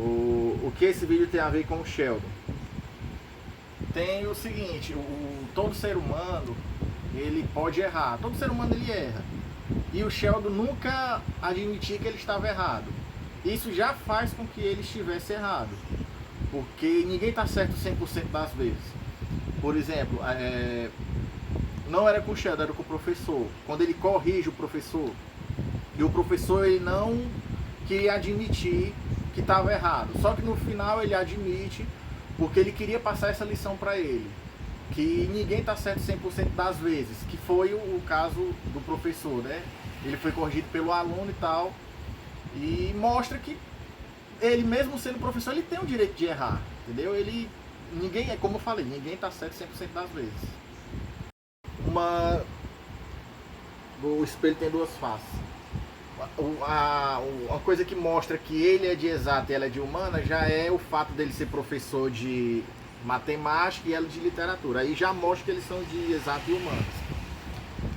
O que esse vídeo tem a ver com o Sheldon? Tem o seguinte, todo ser humano, ele pode errar, todo ser humano ele erra. E o Sheldon nunca admitia que ele estava errado. Isso já faz com que ele estivesse errado, porque ninguém está certo 100% das vezes. Por exemplo, não era com o Sheldon, era com o professor. Quando ele corrige o professor, e o professor ele não queria admitir que estava errado. Só que no final ele admite, porque ele queria passar essa lição para ele, que ninguém está certo 100% das vezes, que foi o caso do professor, né? Ele foi corrigido pelo aluno e tal, e mostra que ele mesmo sendo professor, ele tem o direito de errar, entendeu? Ninguém, como eu falei, ninguém está certo 100% das vezes. O espelho tem duas faces. Uma coisa que mostra que ele é de exata e ela é de humana já é o fato dele ser professor de matemática e ela de literatura. Aí já mostra que eles são de exata e humanas.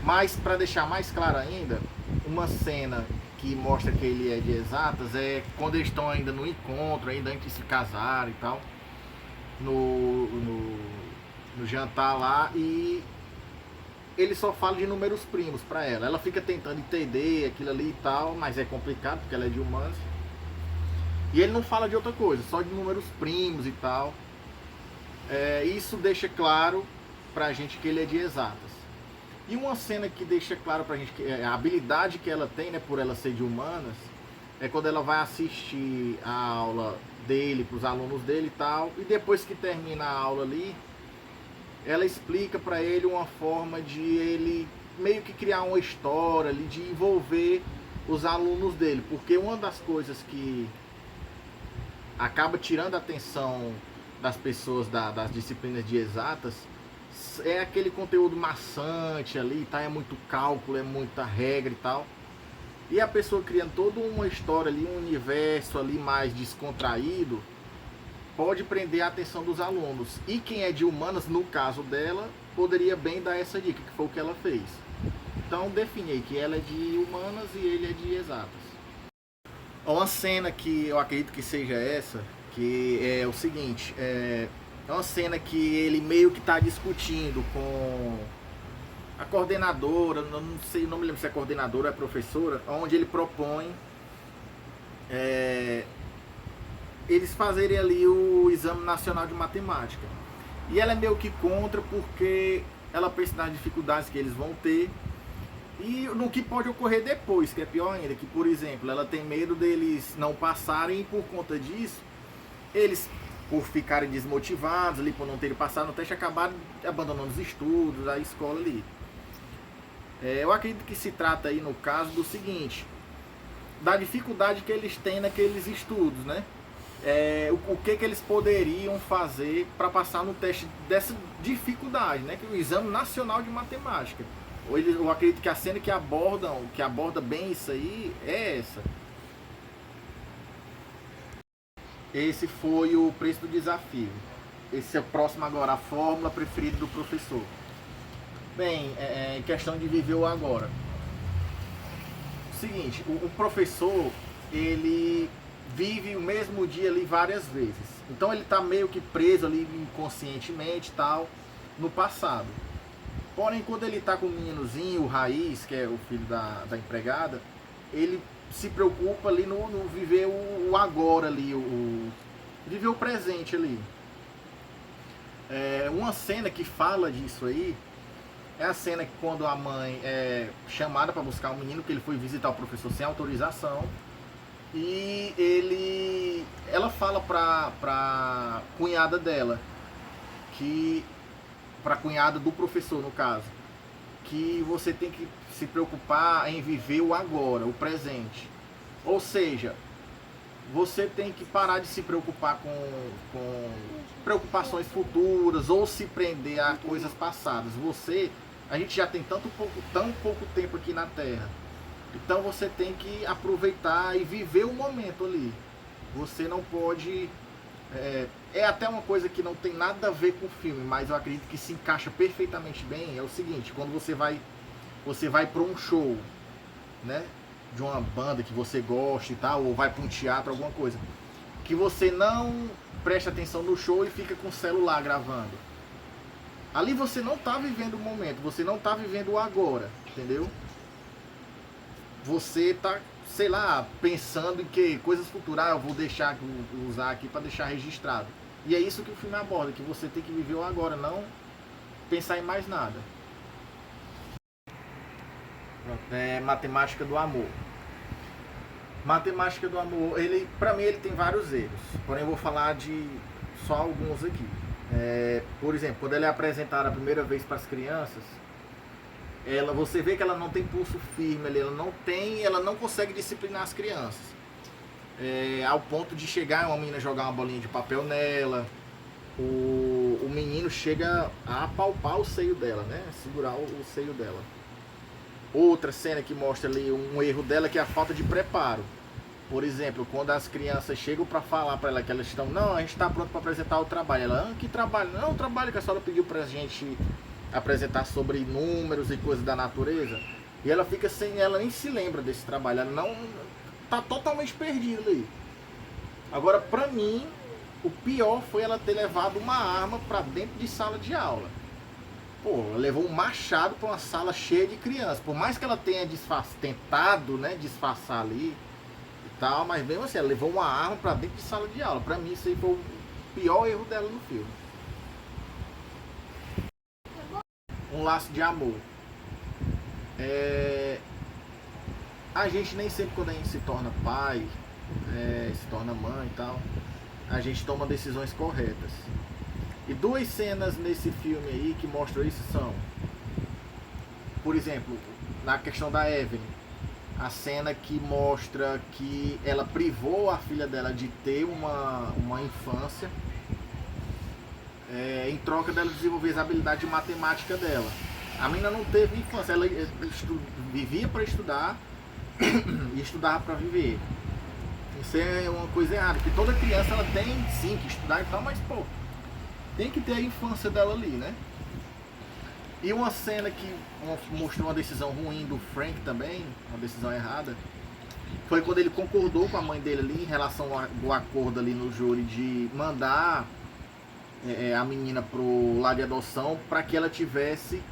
Mas para deixar mais claro ainda, uma cena que mostra que ele é de exatas é quando eles estão ainda no encontro, ainda antes de se casar e tal, no jantar lá, e ele só fala de números primos para ela. Ela fica tentando entender aquilo ali e tal, mas é complicado porque ela é de humanas. E ele não fala de outra coisa, só de números primos e tal. Isso deixa claro pra gente que ele é de exatas. E uma cena que deixa claro pra gente que a habilidade que ela tem, né, por ela ser de humanas, é quando ela vai assistir a aula dele, pros alunos dele e tal, e depois que termina a aula ali, ela explica para ele uma forma de ele meio que criar uma história ali, de envolver os alunos dele, porque uma das coisas que acaba tirando a atenção das pessoas das disciplinas de exatas é aquele conteúdo maçante ali, tá? É muito cálculo, é muita regra e tal. E a pessoa criando toda uma história ali, um universo ali mais descontraído, pode prender a atenção dos alunos. E quem é de humanas, no caso dela, poderia bem dar essa dica, que foi o que ela fez. Então defini que ela é de humanas e ele é de exatas. Uma cena que eu acredito que seja essa, que é o seguinte, é uma cena que ele meio que está discutindo com a coordenadora, não sei, não me lembro se é coordenadora ou é professora, onde ele propõe eles fazerem ali o Exame Nacional de Matemática. E ela é meio que contra, porque ela pensa nas dificuldades que eles vão ter e no que pode ocorrer depois, que é pior ainda, que, por exemplo, ela tem medo deles não passarem e, por conta disso, eles, por ficarem desmotivados ali, por não terem passado no teste, acabaram abandonando os estudos, a escola ali. Eu acredito que se trata aí, no caso, do seguinte, da dificuldade que eles têm naqueles estudos, né? O que eles poderiam fazer para passar no teste dessa dificuldade, né? Que é o Exame Nacional de Matemática. Eu acredito que a cena que aborda bem isso aí é essa. Esse foi o preço do desafio. Esse é o próximo agora, a fórmula preferida do professor. Bem, em questão de viver o agora. Seguinte, o professor, ele vive o mesmo dia ali várias vezes. Então ele está meio que preso ali inconscientemente e tal, no passado. Porém, quando ele está com o meninozinho, o Raiz, que é o filho da empregada, ele se preocupa ali no viver o agora ali, viver o presente ali. Uma cena que fala disso aí é a cena que quando a mãe é chamada para buscar o menino, que ele foi visitar o professor sem autorização, e ela fala pra cunhada dela, pra cunhada do professor, no caso, que você tem que se preocupar em viver o agora, o presente. Ou seja, você tem que parar de se preocupar com preocupações futuras ou se prender a coisas passadas. A gente já tem tão pouco tempo aqui na Terra. Então você tem que aproveitar e viver o momento ali. Você não pode... É até uma coisa que não tem nada a ver com o filme, mas eu acredito que se encaixa perfeitamente bem. É o seguinte, quando você vai para um show, né, de uma banda que você gosta e tal, ou vai para um teatro, alguma coisa, que você não presta atenção no show e fica com o celular gravando. Ali você não está vivendo o momento, você não está vivendo o agora, entendeu? Você está, sei lá, pensando em que coisas futuras eu vou deixar, usar aqui para deixar registrado. E é isso que o filme aborda, que você tem que viver o agora, não pensar em mais nada. É Matemática do Amor. Matemática do Amor, ele, pra mim ele tem vários erros, porém eu vou falar de só alguns aqui. Por exemplo, quando ele é apresentado a primeira vez para as crianças, você vê que ela não tem pulso firme, ela não consegue disciplinar as crianças. Ao ponto de chegar uma menina jogar uma bolinha de papel nela, o menino chega a apalpar o seio dela, né? Segurar o seio dela. Outra cena que mostra ali um erro dela, que é a falta de preparo. Por exemplo, quando as crianças chegam para falar para ela que elas estão, não, a gente está pronto para apresentar o trabalho. Ela, que trabalho? Não, o trabalho que a senhora pediu para a gente apresentar sobre números e coisas da natureza. E ela fica sem, ela nem se lembra desse trabalho, ela não tá totalmente perdida ali. Agora, para mim, o pior foi ela ter levado uma arma para dentro de sala de aula. Pô, ela levou um machado para uma sala cheia de crianças. Por mais que ela tenha tentado, né, disfarçar ali e tal, mas mesmo assim, ela levou uma arma para dentro de sala de aula. Para mim, isso aí foi o pior erro dela no filme. Um Laço de Amor. A gente nem sempre, quando a gente se torna pai, se torna mãe e tal, a gente toma decisões corretas. E duas cenas nesse filme aí que mostram isso são, por exemplo, na questão da Evelyn, a cena que mostra que ela privou a filha dela de ter uma infância, em troca dela desenvolver as habilidades de matemática dela. A menina não teve infância, ela vivia para estudar e estudava para viver. Isso é uma coisa errada, porque toda criança ela tem sim que estudar e tal, mas pô, tem que ter a infância dela ali, né? E uma cena que mostrou uma decisão ruim do Frank também, uma decisão errada, foi quando ele concordou com a mãe dele ali em relação ao acordo ali no júri de mandar a menina pro lar de adoção para que ela tivesse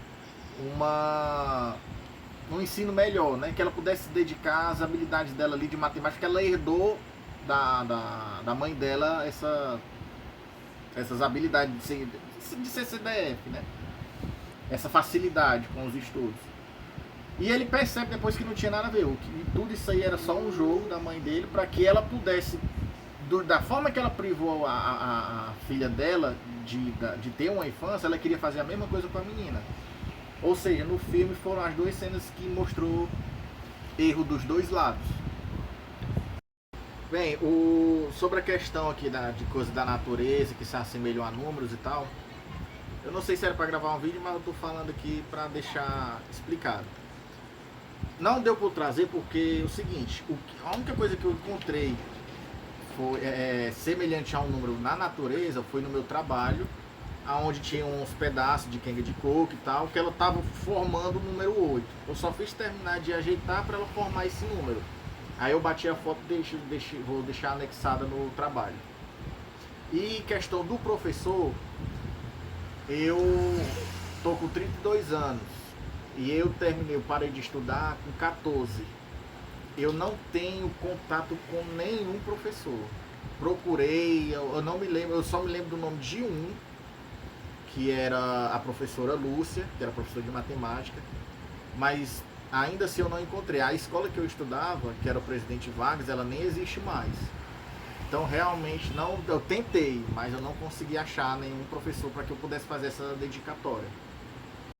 um ensino melhor, né? Que ela pudesse se dedicar às habilidades dela ali de matemática, que ela herdou da mãe dela essas habilidades de ser CDF, né? Essa facilidade com os estudos. E ele percebe depois que não tinha nada a ver, que tudo isso aí era só um jogo da mãe dele para que ela pudesse, da forma que ela privou a filha dela de ter uma infância, ela queria fazer a mesma coisa com a menina. Ou seja, no filme foram as duas cenas que mostrou erro dos dois lados. Bem, sobre a questão aqui de coisa da natureza que se assemelham a números e tal, eu não sei se era para gravar um vídeo, mas eu tô falando aqui para deixar explicado. Não deu para trazer porque é o seguinte, a única coisa que eu encontrei foi semelhante a um número na natureza foi no meu trabalho, onde tinha uns pedaços de quenga de coco e tal, que ela estava formando o número 8. Eu só fiz terminar de ajeitar para ela formar esse número. Aí eu bati a foto e vou deixar anexada no trabalho. E questão do professor, eu tô com 32 anos e eu parei de estudar com 14. Eu não tenho contato com nenhum professor. Procurei, eu não me lembro, eu só me lembro do nome de um, que era a professora Lúcia, que era professora de matemática, mas ainda assim eu não encontrei. A escola que eu estudava, que era o Presidente Vargas, ela nem existe mais. Então realmente eu tentei, mas eu não consegui achar nenhum professor para que eu pudesse fazer essa dedicatória.